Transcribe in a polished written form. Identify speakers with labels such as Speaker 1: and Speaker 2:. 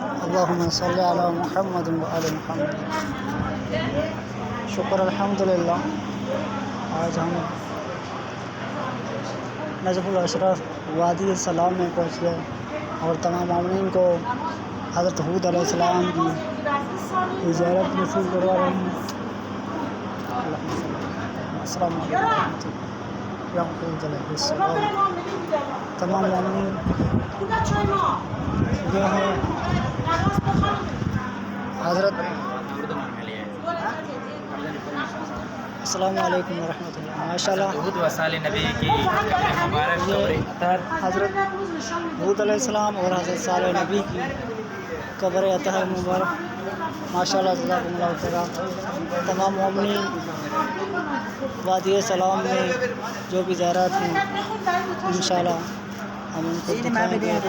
Speaker 1: اللہم صلی علی محمد و آل محمد۔ شکر الحمدللہ، آج ہم نجف الاشراف وادی السلام میں پہنچ گئے اور تمام مومنین کو حضرت ہود علیہ السلام کی زیارت نصیب کروا رہے ہیں۔ السلام علیکم یا حود علیہ السلام۔ تمام مومنین یہ ہیں حضرت۔ السلام علیکم ورحمۃ اللہ۔ ماشاء اللہ
Speaker 2: حود و صالح نبی کی مبارک قبر اطہر،
Speaker 1: حضرت حود علیہ السلام اور حضرت صالح نبی کی قبر اطہر مبارک، ماشاء اللہ جزاکم اللہ خیر۔ تمام مومنین وادی سلام میں جو بھی زیارات ہیں انشاءاللہ ہم ان کو دکھائیں گے۔